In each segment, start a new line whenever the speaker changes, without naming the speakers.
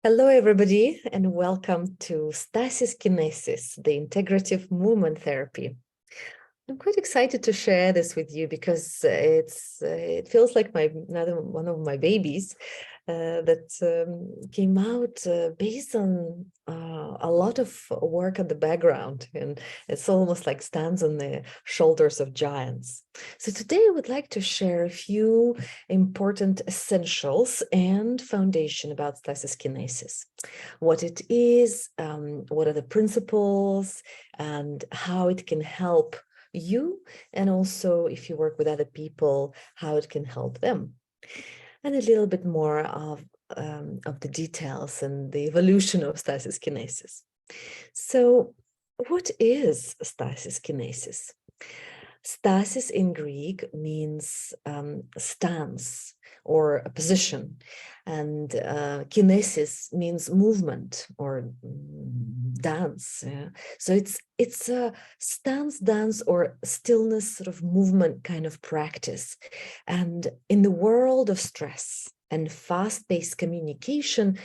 Hello, everybody, and welcome to Stasis-Kinesis, the integrative movement therapy. I'm quite excited to share this with you because it feels like another one of my babies that came out based on a lot of work at the background, and it's almost like stands on the shoulders of giants. So today I would like to share a few important essentials and foundation about Stasis-Kinesis, what it is, what are the principles, and how it can help you, and also if you work with other people, how it can help them, and a little bit more of the details and the evolution of Stasis-Kinesis. So what is Stasis-Kinesis? Stasis in Greek means stance or a position, and kinesis means movement or dance. Yeah? So it's a stance, dance, or stillness sort of movement kind of practice. And in the world of stress and fast-paced communication,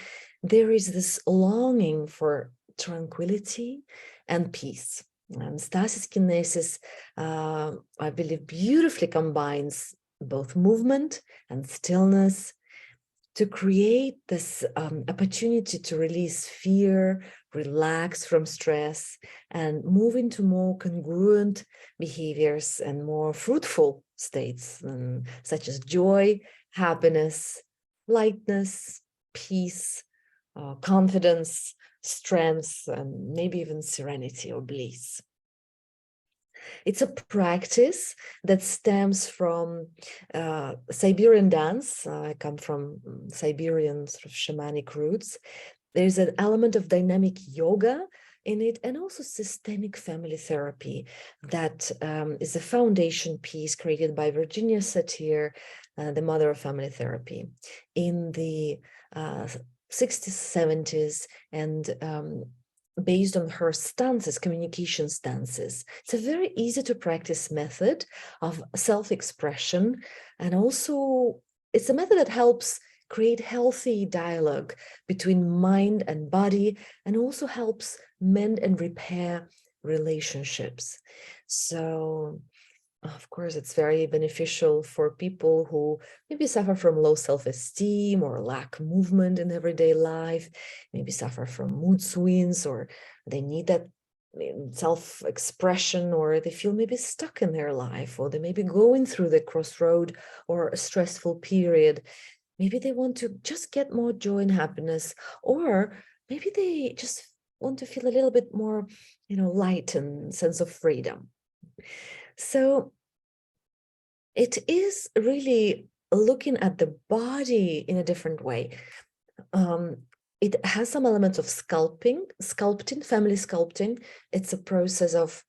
there is this longing for tranquility and peace. And Stasis-Kinesis, I believe, beautifully combines both movement and stillness to create this opportunity to release fear, relax from stress, and move into more congruent behaviors and more fruitful states, such as joy, happiness, lightness, peace, confidence, strength, and maybe even serenity or bliss. It's a practice that stems from Siberian dance. I come from Siberian sort of shamanic roots. There's an element of dynamic yoga in it, and also systemic family therapy that is a foundation piece created by Virginia Satir, the mother of family therapy, in the 60s, 70s, and based on her stances, communication stances. It's a very easy to practice method of self-expression, and also it's a method that helps create healthy dialogue between mind and body, and also helps mend and repair relationships. So of course, it's very beneficial for people who maybe suffer from low self-esteem or lack movement in everyday life, maybe suffer from mood swings, or they need that self-expression, or they feel maybe stuck in their life, or they may be going through the crossroad or a stressful period. Maybe they want to just get more joy and happiness, or maybe they just want to feel a little bit more, light and sense of freedom. So it is really looking at the body in a different way. It has some elements of sculpting, family sculpting. It's a process of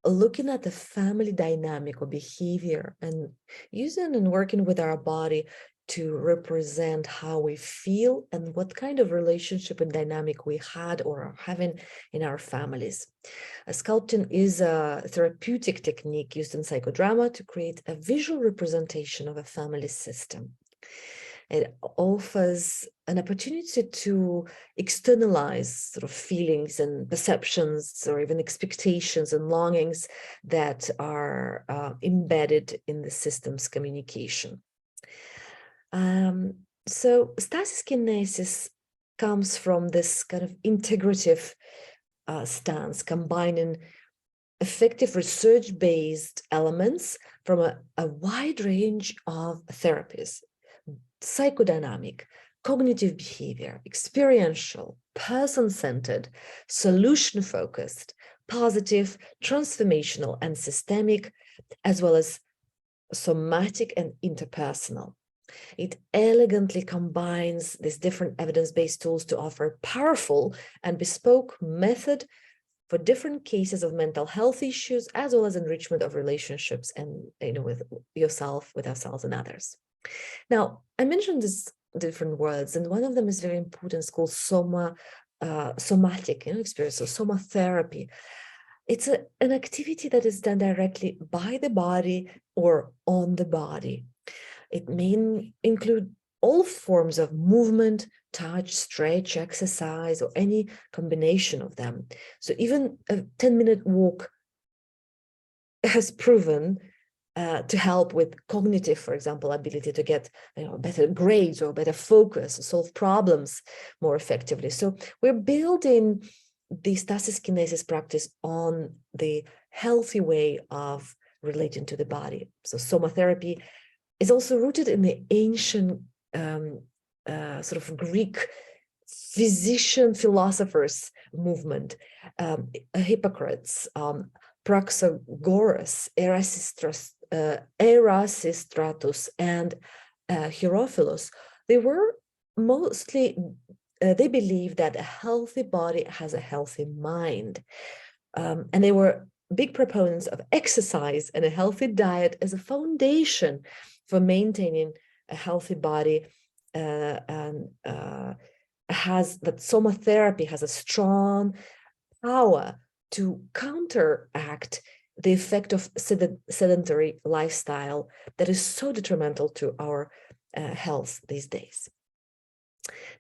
looking at the family dynamic or behavior and using and working with our body to represent how we feel and what kind of relationship and dynamic we had or are having in our families. Sculpting is a therapeutic technique used in psychodrama to create a visual representation of a family system. It offers an opportunity to externalize sort of feelings and perceptions, or even expectations and longings that are embedded in the system's communication. So Stasis-Kinesis comes from this kind of integrative stance, combining effective research-based elements from a wide range of therapies: psychodynamic, cognitive behavior, experiential, person-centered, solution-focused, positive, transformational, and systemic, as well as somatic and interpersonal. It elegantly combines these different evidence-based tools to offer a powerful and bespoke method for different cases of mental health issues, as well as enrichment of relationships and with yourself, with ourselves, and others. Now, I mentioned these different words, and one of them is very important. It's called somatic experience, so somatherapy. It's an activity that is done directly by the body or on the body. It may include all forms of movement, touch, stretch, exercise, or any combination of them. So even a 10-minute walk has proven to help with cognitive, for example, ability to get better grades or better focus, solve problems more effectively. So we're building the Stasis-Kinesis practice on the healthy way of relating to the body. So somatherapy is also rooted in the ancient sort of Greek philosophers movement, Hippocrates, Praxagoras, Erasistratus, and Herophilus. They were mostly, they believed that a healthy body has a healthy mind. And they were big proponents of exercise and a healthy diet as a foundation for maintaining a healthy body, and has that somatherapy has a strong power to counteract the effect of sedentary lifestyle that is so detrimental to our health these days.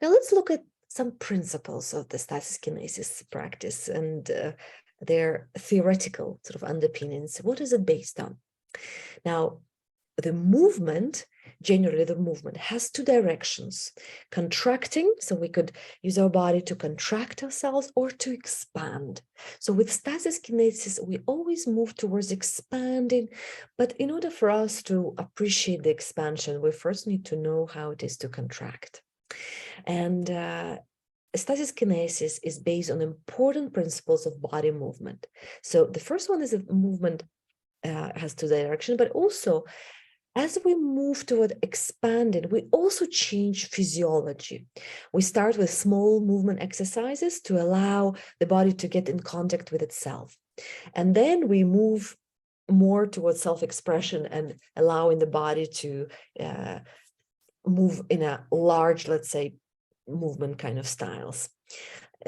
Now let's look at some principles of the Stasis-Kinesis practice and their theoretical sort of underpinnings. What is it based on? Now, the movement, generally the movement has two directions: contracting, so we could use our body to contract ourselves, or to expand. So with Stasis-Kinesis, we always move towards expanding, but in order for us to appreciate the expansion, we first need to know how it is to contract. And Stasis-Kinesis is based on important principles of body movement. So the first one is that movement has two directions, but also as we move toward expanding, we also change physiology. We start with small movement exercises to allow the body to get in contact with itself. And then we move more towards self-expression and allowing the body to move in a large, let's say, movement kind of styles.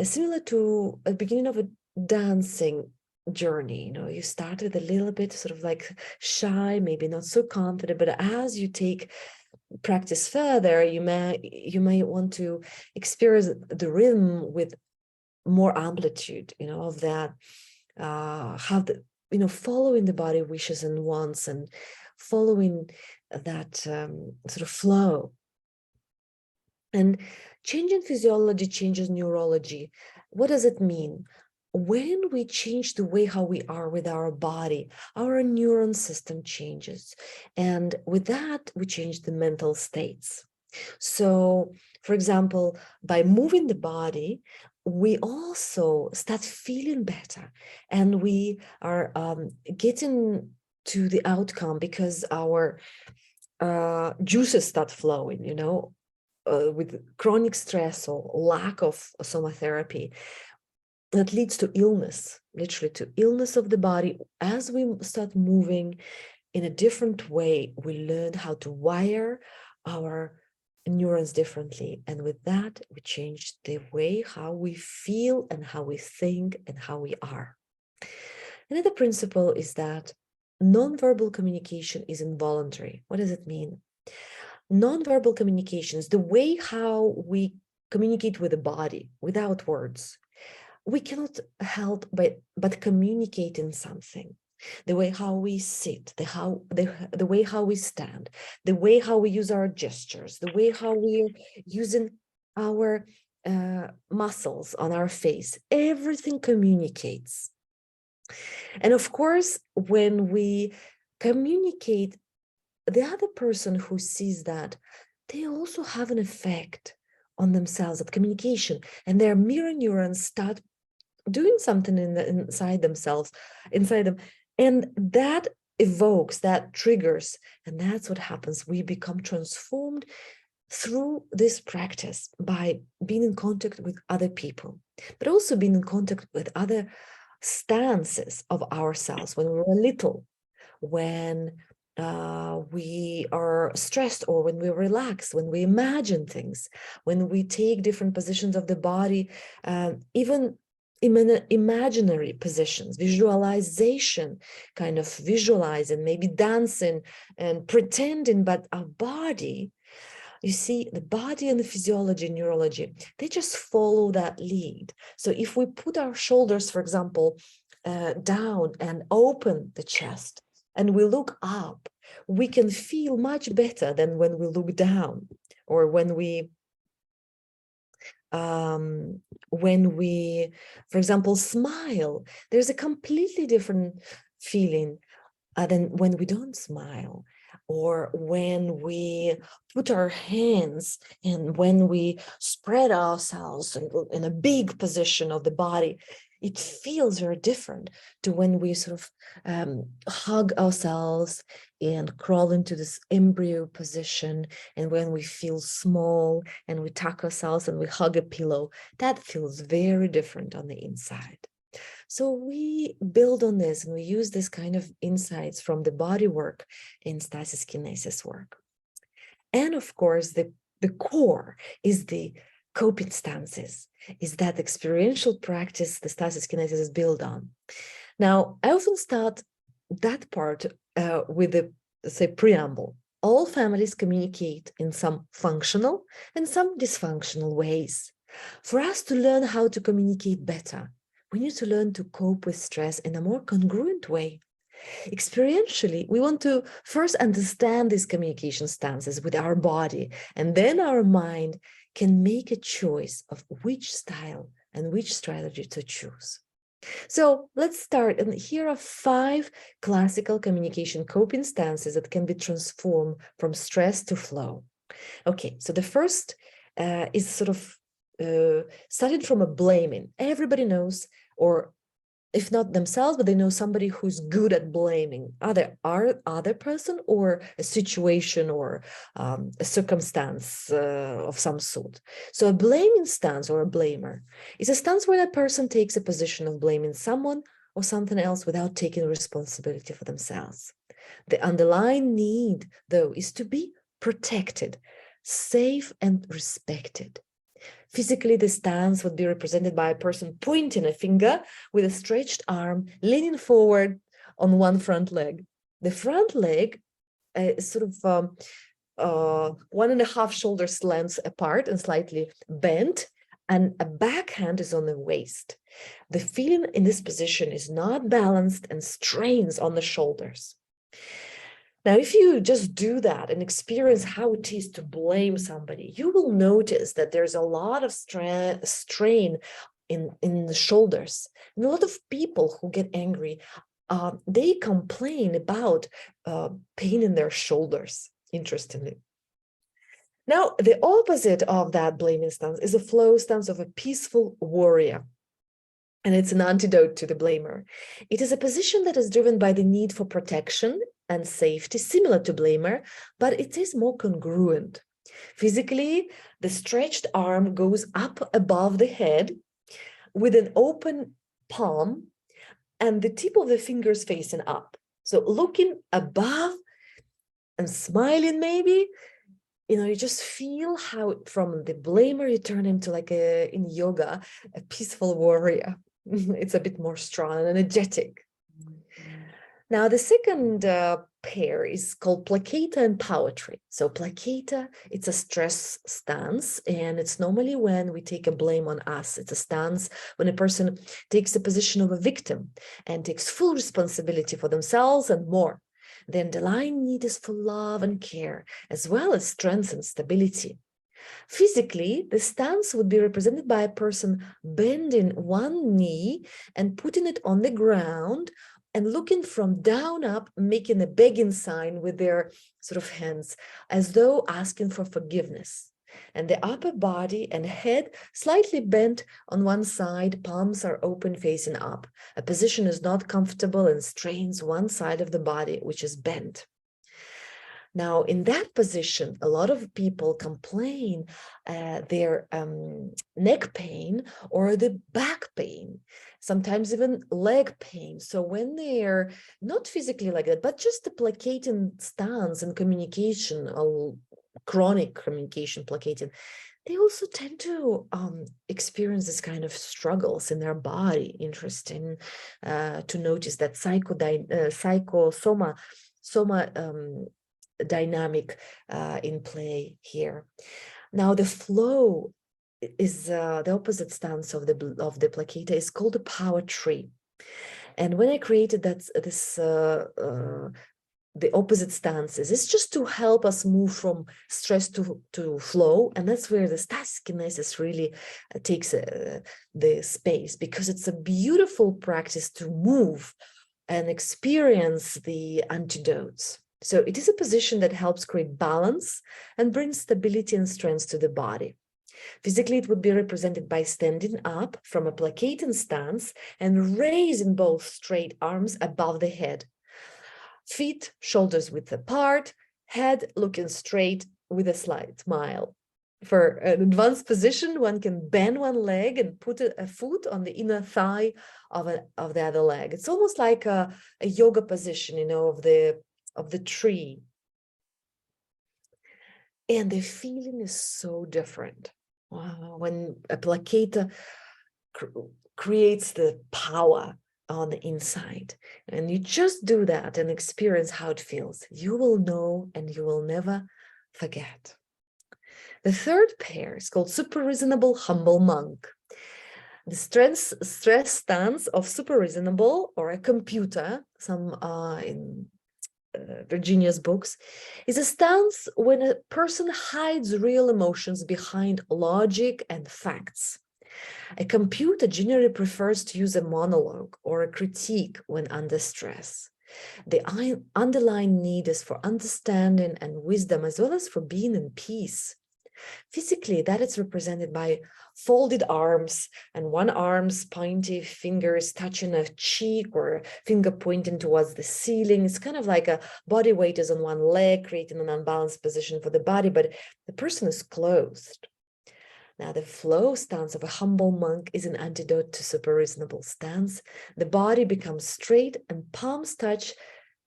Similar to a beginning of a dancing journey, you start with a little bit sort of like shy, maybe not so confident, but as you take practice further, you may want to experience the rhythm with more amplitude, of that, how the, following the body wishes and wants, and following that sort of flow. And changing physiology changes neurology. What does it mean? When we change the way how we are with our body, our neuron system changes. And with that, we change the mental states. So, for example, by moving the body, we also start feeling better, and we are getting to the outcome because our juices start flowing, with chronic stress or lack of somatherapy. That leads to illness, literally to illness of the body. As we start moving in a different way, we learn how to wire our neurons differently. And with that, we change the way how we feel and how we think and how we are. Another principle is that nonverbal communication is involuntary. What does it mean? Nonverbal communication is the way how we communicate with the body without words. We cannot help but communicating something. The way how we sit, the way how we stand, the way how we use our gestures, the way how we're using our muscles on our face, everything communicates. And of course, when we communicate, the other person who sees that, they also have an effect on themselves, at communication, and their mirror neurons start doing something inside them, and that evokes, that triggers, and that's what happens. We become transformed through this practice by being in contact with other people, but also being in contact with other stances of ourselves when we were little, when we are stressed, or when we relax, when we imagine things, when we take different positions of the body, even imaginary positions, visualization, kind of visualizing, maybe dancing and pretending, but our body You see, the body and the physiology, neurology, they just follow that lead. So if we put our shoulders, for example, down and open the chest and we look up, we can feel much better than when we look down, or when we, for example, smile. There's a completely different feeling than when we don't smile, or when we put our hands and when we spread ourselves in a big position of the body. It feels very different to when we sort of hug ourselves and crawl into this embryo position, and when we feel small and we tuck ourselves and we hug a pillow. That feels very different on the inside. So we build on this, and we use this kind of insights from the body work in Stasis-Kinesis work. And of course, the core is the coping stances, is that experiential practice the Stasis-Kinesis is built on. Now, I often start that part with the, say, preamble. All families communicate in some functional and some dysfunctional ways. For us to learn how to communicate better, we need to learn to cope with stress in a more congruent way. Experientially, we want to first understand these communication stances with our body, and then our mind can make a choice of which style and which strategy to choose. So let's start. And here are 5 classical communication coping stances that can be transformed from stress to flow. Okay, so the first is sort of started from a blaming. Everybody knows, or if not themselves, but they know somebody who's good at blaming other person or a situation or a circumstance of some sort. So a blaming stance or a blamer is a stance where a person takes a position of blaming someone or something else without taking responsibility for themselves. The underlying need, though, is to be protected, safe, and respected. Physically, the stance would be represented by a person pointing a finger with a stretched arm, leaning forward on one front leg. The front leg is sort of 1.5 shoulders lengths apart and slightly bent, and a back hand is on the waist. The feeling in this position is not balanced and strains on the shoulders. Now, if you just do that and experience how it is to blame somebody, you will notice that there's a lot of strain in the shoulders. And a lot of people who get angry, they complain about pain in their shoulders, interestingly. Now, the opposite of that blaming stance is a flow stance of a peaceful warrior. And it's an antidote to the blamer. It is a position that is driven by the need for protection and safety, similar to blamer, but it is more congruent. Physically, the stretched arm goes up above the head with an open palm and the tip of the fingers facing up. So looking above and smiling maybe, you just feel how from the blamer you turn into, like in yoga, a peaceful warrior. It's a bit more strong and energetic. Now, the second pair is called placata and poetry. So placata, it's a stress stance, and it's normally when we take a blame on us. It's a stance when a person takes the position of a victim and takes full responsibility for themselves and more. The underlying need is for love and care, as well as strength and stability. Physically, the stance would be represented by a person bending one knee and putting it on the ground and looking from down up, making a begging sign with their sort of hands, as though asking for forgiveness. And the upper body and head slightly bent on one side, palms are open facing up. A position is not comfortable and strains one side of the body, which is bent. Now, in that position, a lot of people complain their neck pain or the back pain, sometimes even leg pain. So when they're not physically like that, but just the placating stance and communication, chronic communication placating, they also tend to experience this kind of struggles in their body. Interesting to notice that dynamic in play here. Now the flow is the opposite stance of the placata is called the power tree. And when I created the opposite stances, it's just to help us move from stress to flow. And that's where the Stasis-Kinesis really takes the space, because it's a beautiful practice to move and experience the antidotes. So it is a position that helps create balance and brings stability and strength to the body. Physically, it would be represented by standing up from a placating stance and raising both straight arms above the head. Feet, shoulders width apart, head looking straight with a slight smile. For an advanced position, one can bend one leg and put a foot on the inner thigh of the other leg. It's almost like a yoga position, of the tree. And the feeling is so different. Wow. When a placata creates the power on the inside, and you just do that and experience how it feels, you will know and you will never forget. The third pair is called super reasonable humble monk. The stress stance of super reasonable, or a computer, some in Virginia's books, is a stance when a person hides real emotions behind logic and facts. A computer generally prefers to use a monologue or a critique when under stress. The underlying need is for understanding and wisdom, as well as for being in peace. Physically, that is represented by folded arms and one arm's pointy fingers touching a cheek or finger pointing towards the ceiling. It's kind of like a body weight is on one leg, creating an unbalanced position for the body, but the person is closed. Now, the flow stance of a humble monk is an antidote to super reasonable stance. The body becomes straight and palms touch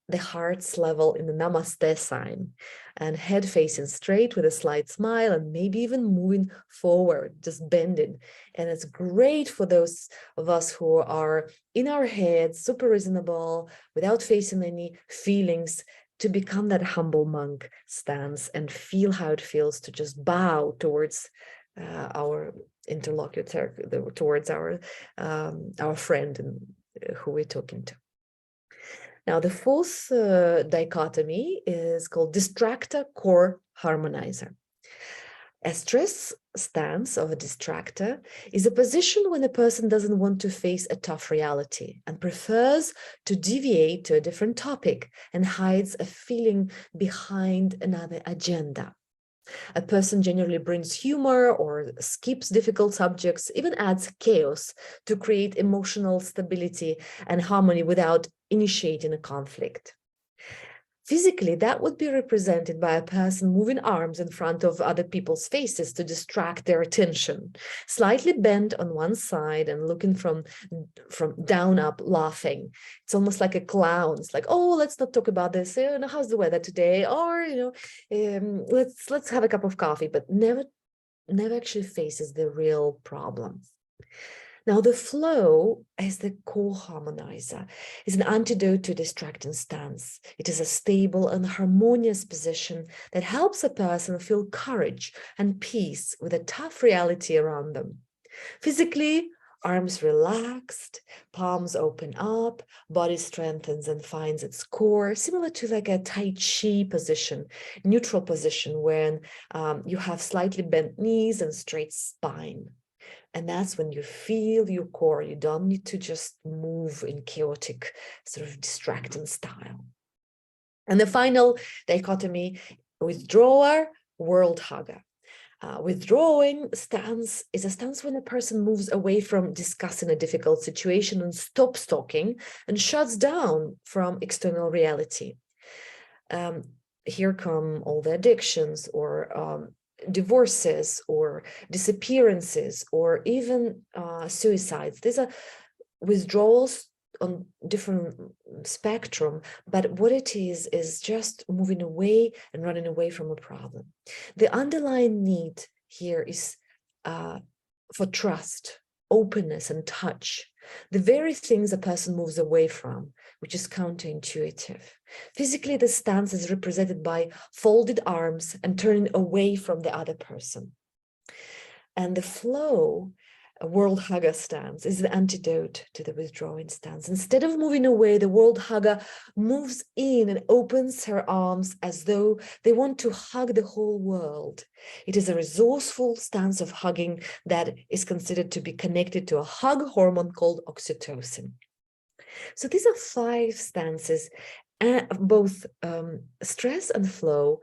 the heart's level in the Namaste sign, and head facing straight with a slight smile, and maybe even moving forward, just bending. And it's great for those of us who are in our heads, super reasonable, without facing any feelings, to become that humble monk stance and feel how it feels to just bow towards our interlocutor, towards our friend and who we're talking to. Now, the fourth dichotomy is called distractor core harmonizer. A stress stance of a distractor is a position when a person doesn't want to face a tough reality and prefers to deviate to a different topic and hides a feeling behind another agenda. A person generally brings humor or skips difficult subjects, even adds chaos to create emotional stability and harmony without initiating a conflict. Physically, that would be represented by a person moving arms in front of other people's faces to distract their attention, slightly bent on one side and looking from down up, laughing. It's almost like a clown. It's like, oh, let's not talk about this. How's the weather today? Or let's have a cup of coffee, but never actually faces the real problem. Now, the flow as the core harmonizer is an antidote to distracting stance. It is a stable and harmonious position that helps a person feel courage and peace with a tough reality around them. Physically, arms relaxed, palms open up, body strengthens and finds its core, similar to like a Tai Chi position, neutral position when you have slightly bent knees and straight spine. And that's when you feel your core. You don't need to just move in chaotic, sort of distracting style. And the final dichotomy, withdrawer, world hugger. Withdrawing stance is a stance when a person moves away from discussing a difficult situation and stops talking and shuts down from external reality. Here come all the addictions or divorces or disappearances or even suicides. These are withdrawals on different spectrum, but what it is just moving away and running away from a problem. The underlying need here is for trust, openness and touch, the very things a person moves away from, which is counterintuitive. Physically, the stance is represented by folded arms and turning away from the other person. And the flow, a world hugger stance, is the antidote to the withdrawing stance. Instead of moving away, the world hugger moves in and opens her arms as though they want to hug the whole world. It is a resourceful stance of hugging that is considered to be connected to a hug hormone called oxytocin. So these are 5 stances, both stress and flow,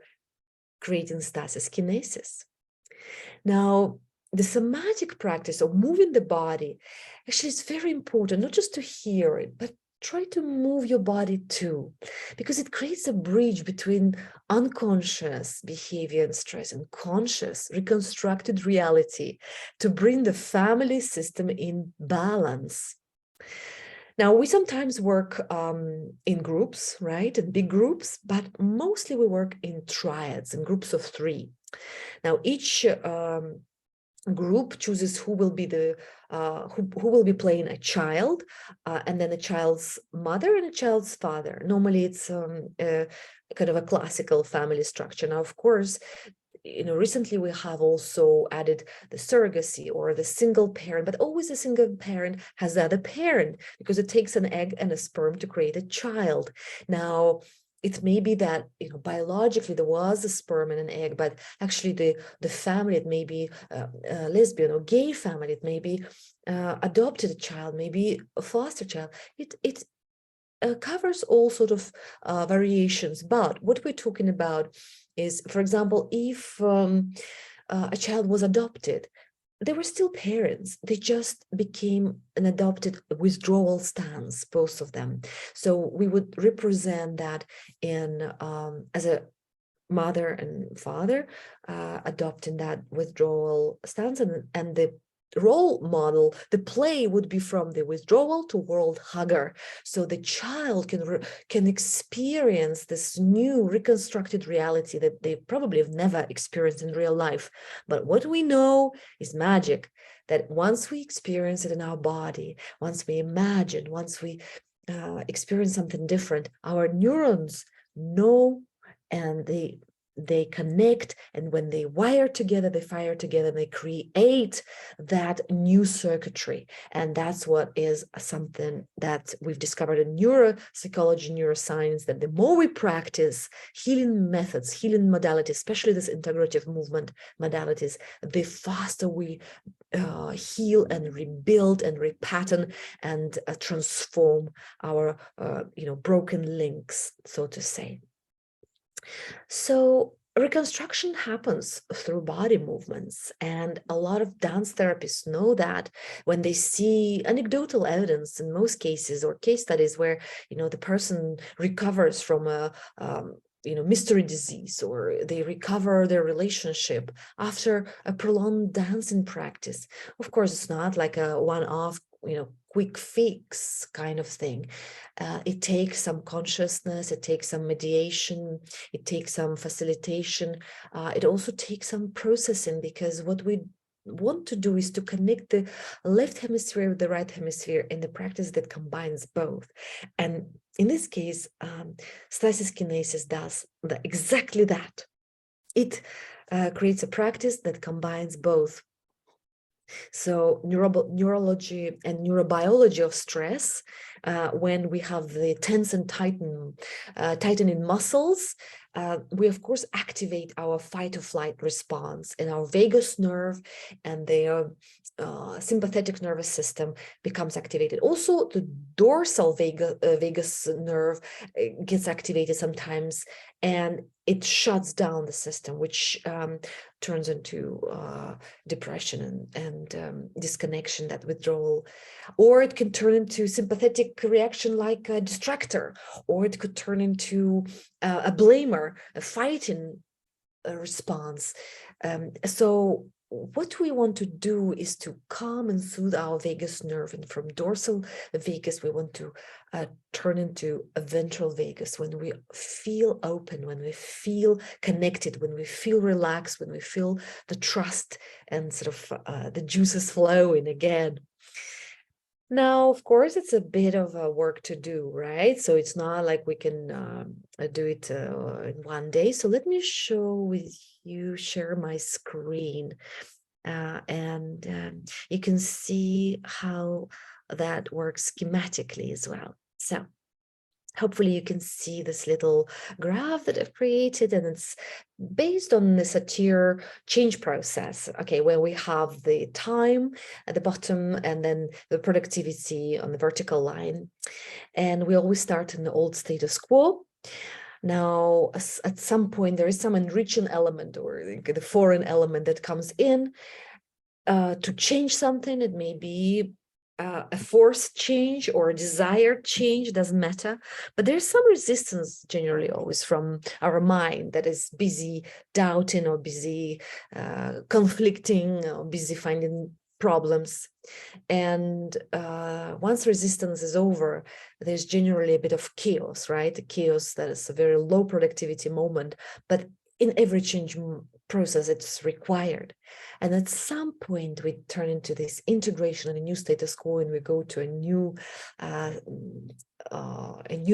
creating stasis-kinesis. Now, the somatic practice of moving the body actually is very important, not just to hear it, but try to move your body too, because it creates a bridge between unconscious behavior and stress and conscious reconstructed reality to bring the family system in balance. Now, we sometimes work in groups, right, in big groups, but mostly we work in triads, in groups of 3. Now, each group chooses who will be the who will be playing a child, and then a child's mother and a child's father. Normally, it's kind of a classical family structure. Now, of course, recently we have also added the surrogacy or the single parent, but always a single parent has the other parent, because it takes an egg and a sperm to create a child. Now, it may be that biologically there was a sperm and an egg, but actually the family, it may be a lesbian or gay family, it may be adopted a child, maybe a foster child. It covers all sort of variations. But what we're talking about is, for example, if a child was adopted, they were still parents. They just became an adopted withdrawal stance, both of them. So we would represent that in as a mother and father adopting that withdrawal stance, and the role model, the play would be from the withdrawal to world hugger. So the child can experience this new reconstructed reality that they probably have never experienced in real life. But what we know is magic, that once we experience it in our body, once we imagine, once we experience something different, our neurons know, and they connect, and when they wire together, they fire together, and they create that new circuitry. And that's what is something that we've discovered in neuropsychology, neuroscience, that the more we practice healing methods, healing modalities, especially this integrative movement modalities, the faster we heal and rebuild and repattern and transform our broken links, so to say. So reconstruction happens through body movements, and a lot of dance therapists know that when they see anecdotal evidence in most cases, or case studies where the person recovers from a mystery disease, or they recover their relationship after a prolonged dancing practice. Of course, it's not like a one-off quick fix kind of thing. It takes some consciousness, it takes some mediation, it takes some facilitation. It also takes some processing, because what we want to do is to connect the left hemisphere with the right hemisphere in the practice that combines both. And in this case, Stasis-Kinesis does exactly that. It creates a practice that combines both. So neurology and neurobiology of stress, when we have the tense and tightening muscles, we of course activate our fight or flight response, and our vagus nerve and the sympathetic nervous system becomes activated. Also, the dorsal vagus nerve gets activated sometimes, and it shuts down the system, which turns into depression and disconnection, that withdrawal. Or it can turn into sympathetic reaction like a distractor, or it could turn into a blamer, a fighting response. So what we want to do is to calm and soothe our vagus nerve, and from dorsal vagus we want to turn into a ventral vagus, when we feel open, when we feel connected, when we feel relaxed, when we feel the trust and sort of the juices flowing again. Now, of course, it's a bit of a work to do, right? So it's not like we can do it in one day. So let me share my screen, and you can see how that works schematically as well. So hopefully you can see this little graph that I've created, and it's based on the Satir change process, okay, where we have the time at the bottom and then the productivity on the vertical line. And we always start in the old status quo. Now, at some point, there is some enriching element or the foreign element that comes in to change something. It may be a forced change or a desired change, doesn't matter, but there's some resistance generally always from our mind that is busy doubting or busy conflicting or busy finding problems. And once resistance is over, there's generally a bit of chaos, right? The chaos that is a very low productivity moment, but in every change process, it's required. And at some point, we turn into this integration of a new status quo, and we go to a new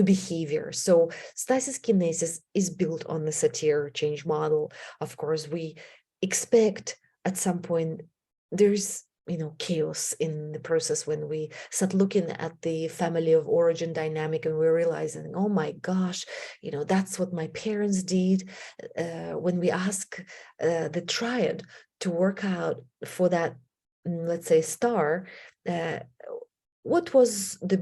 behavior. So Stasis-Kinesis is built on the Satir change model. Of course, we expect at some point there's chaos in the process when we start looking at the family of origin dynamic, and we're realizing, oh my gosh, that's what my parents did. When we ask the triad to work out for that, let's say, star, what was the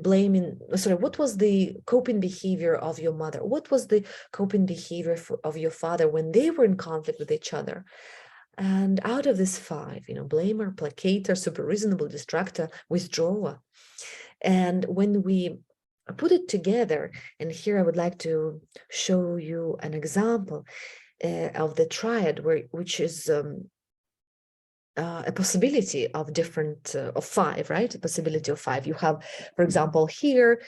what was the coping behavior of your mother? What was the coping behavior of your father when they were in conflict with each other? And out of this 5, blamer, placator, super reasonable, distractor, withdrawer. And when we put it together, and here I would like to show you an example of the triad, which is a possibility of of 5, right? A possibility of 5. You have, for example, here,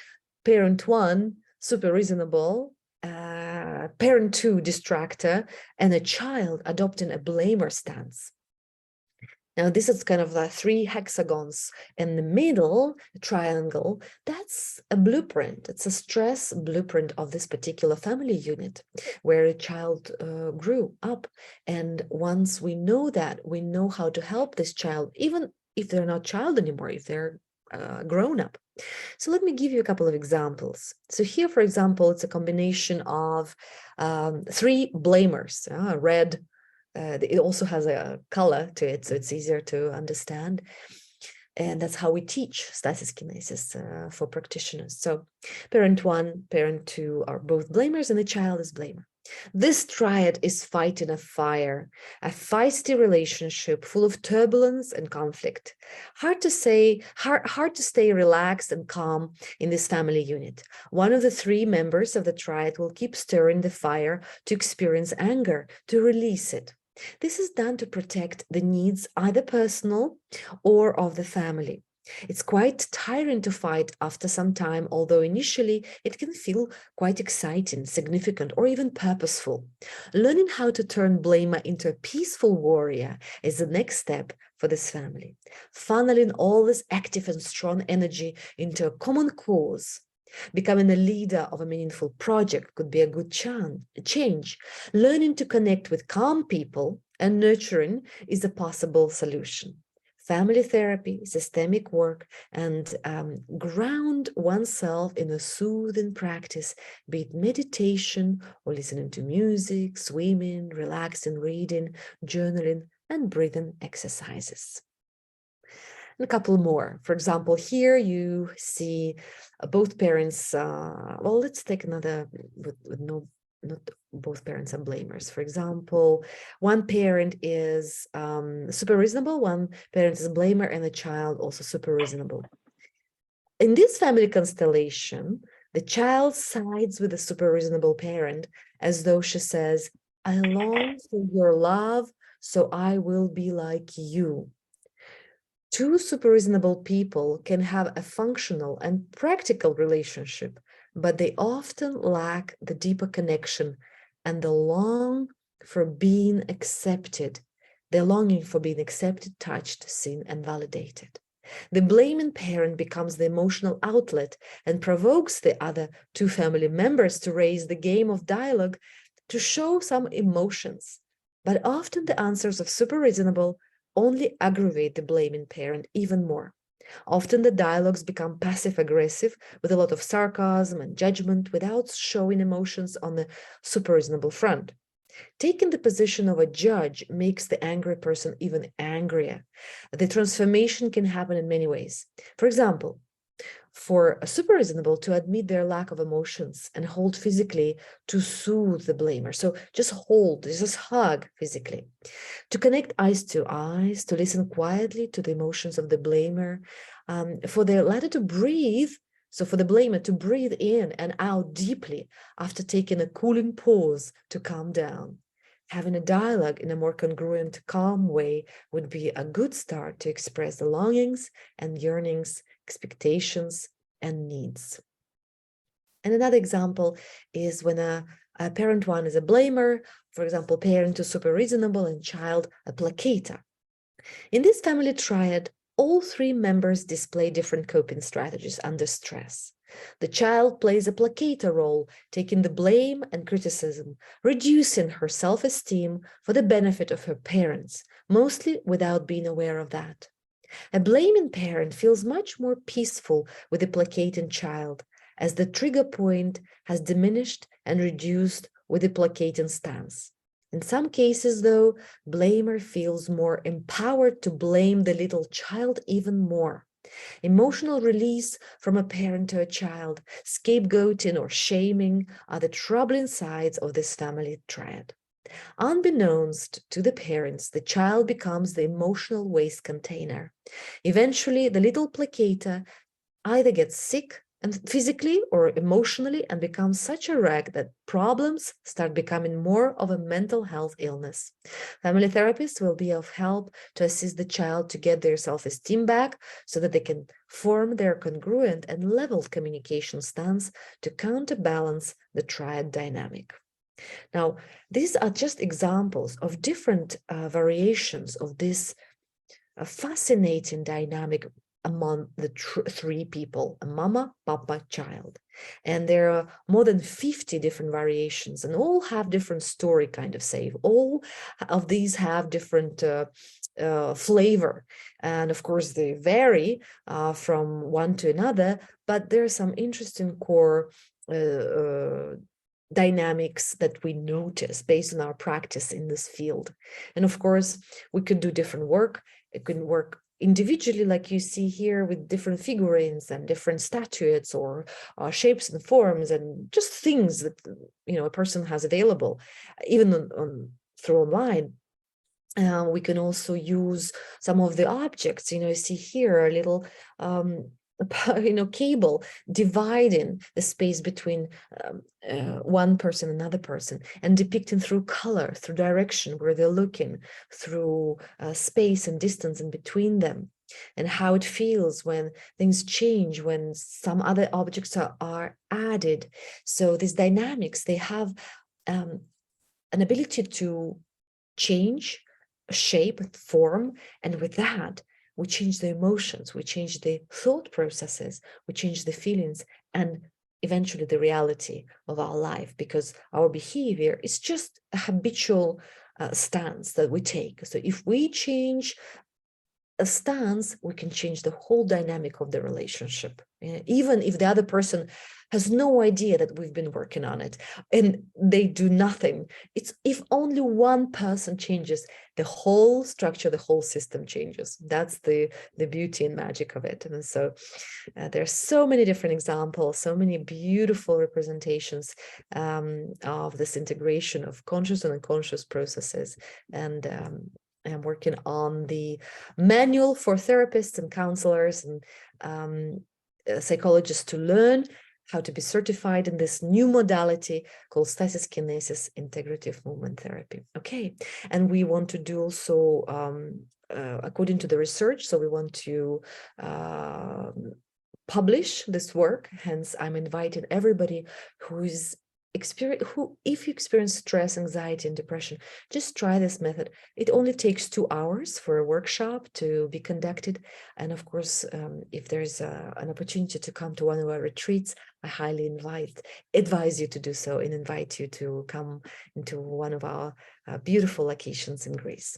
parent 1, super reasonable, parent 2, distractor, and a child adopting a blamer stance. Now, this is kind of the 3 hexagons in the middle, triangle. That's a blueprint. It's a stress blueprint of this particular family unit where a child grew up. And once we know that, we know how to help this child, even if they're not child anymore, if they're grown up. So let me give you a couple of examples. So here, for example, it's a combination of 3 blamers, red. It also has a color to it, so it's easier to understand. And that's how we teach Stasis-Kinesis for practitioners. So parent 1, parent 2 are both blamers, and the child is blamer. This triad is fighting a fire, a feisty relationship full of turbulence and conflict. Hard to stay relaxed and calm in this family unit. One of the 3 members of the triad will keep stirring the fire to experience anger, to release it. This is done to protect the needs, either personal or of the family. It's quite tiring to fight after some time, although initially it can feel quite exciting, significant, or even purposeful. Learning how to turn blamer into a peaceful warrior is the next step for this family. Funneling all this active and strong energy into a common cause. Becoming a leader of a meaningful project could be a good change. Learning to connect with calm people and nurturing is a possible solution. Family therapy, systemic work, and ground oneself in a soothing practice, be it meditation or listening to music, swimming, relaxing, reading, journaling, and breathing exercises. And a couple more. For example, here you see both parents, well, let's take another with not both parents are blamers. For example, one parent is super reasonable, one parent is a blamer, and the child also super reasonable. In this family constellation, the child sides with the super reasonable parent as though she says, I long for your love, so I will be like you. 2 super reasonable people can have a functional and practical relationship, but they often lack the deeper connection and the longing for being accepted, touched, seen, and validated. The blaming parent becomes the emotional outlet and provokes the other two family members to raise the game of dialogue to show some emotions. But often the answers of super reasonable only aggravate the blaming parent even more. Often the dialogues become passive-aggressive with a lot of sarcasm and judgment without showing emotions on the super reasonable front. Taking the position of a judge makes the angry person even angrier. The transformation can happen in many ways. For example, for a super reasonable to admit their lack of emotions and hold physically to soothe the blamer. So just hold, just hug physically. To connect eyes to eyes, to listen quietly to the emotions of the blamer, for the latter to breathe. So for the blamer to breathe in and out deeply after taking a cooling pause to calm down. Having a dialogue in a more congruent, calm way would be a good start to express the longings and yearnings, expectations, and needs. And another example is when a parent one is a blamer, for example, parent is super reasonable and child a placater. In this family triad, all three members display different coping strategies under stress. The child plays a placater role, taking the blame and criticism, reducing her self-esteem for the benefit of her parents, mostly without being aware of that. A blaming parent feels much more peaceful with a placating child, as the trigger point has diminished and reduced with the placating stance. In some cases, though, blamer feels more empowered to blame the little child even more. Emotional release from a parent to a child, scapegoating or shaming are the troubling sides of this family triad. Unbeknownst to the parents, the child becomes the emotional waste container. Eventually, the little placater either gets sick and physically or emotionally and becomes such a wreck that problems start becoming more of a mental health illness. Family therapists will be of help to assist the child to get their self-esteem back so that they can form their congruent and leveled communication stance to counterbalance the triad dynamic. Now, these are just examples of different variations of this fascinating dynamic among the three people, a mama, papa, child. And there are more than 50 different variations and all have different story, kind of say. All of these have different flavor. And of course, they vary from one to another, but there are some interesting core dynamics that we notice based on our practice in this field. And of course, we could do different work. It can work individually, like you see here, with different figurines and different statuettes or shapes and forms and just things that a person has available, even through online. We can also use some of the objects. You see here a little cable dividing the space between one person and another person, and depicting through color, through direction where they're looking, through space and distance in between them, and how it feels when things change, when some other objects are added. So these dynamics, they have an ability to change shape and form, and with that we change the emotions, we change the thought processes, we change the feelings, and eventually the reality of our life, because our behavior is just a habitual stance that we take. So if we change a stance, we can change the whole dynamic of the relationship, even if the other person has no idea that we've been working on it and they do nothing. It's if only one person changes, the whole structure, the whole system changes. That's the beauty and magic of it. And so there's so many different examples, so many beautiful representations of this integration of conscious and unconscious processes. And I'm working on the manual for therapists and counselors and psychologists to learn how to be certified in this new modality called Stasis-Kinesis Integrative Movement Therapy. Okay, and we want to do also according to the research, so we want to publish this work. Hence, I'm inviting everybody who is if you experience stress, anxiety, and depression, just try this method. It only takes 2 hours for a workshop to be conducted. And of course, if there's an opportunity to come to one of our retreats, I highly advise you to do so and invite you to come into one of our beautiful locations in Greece.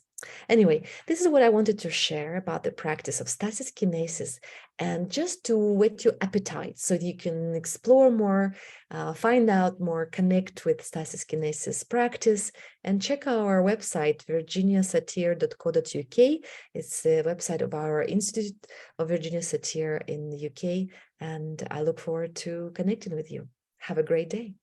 Anyway, this is what I wanted to share about the practice of Stasis-Kinesis, and just to whet your appetite so that you can explore more, find out more, connect with Stasis-Kinesis practice, and check out our website, virginiasatir.co.uk. It's the website of our Institute of Virginia Satir in the UK, and I look forward to connecting with you. Have a great day.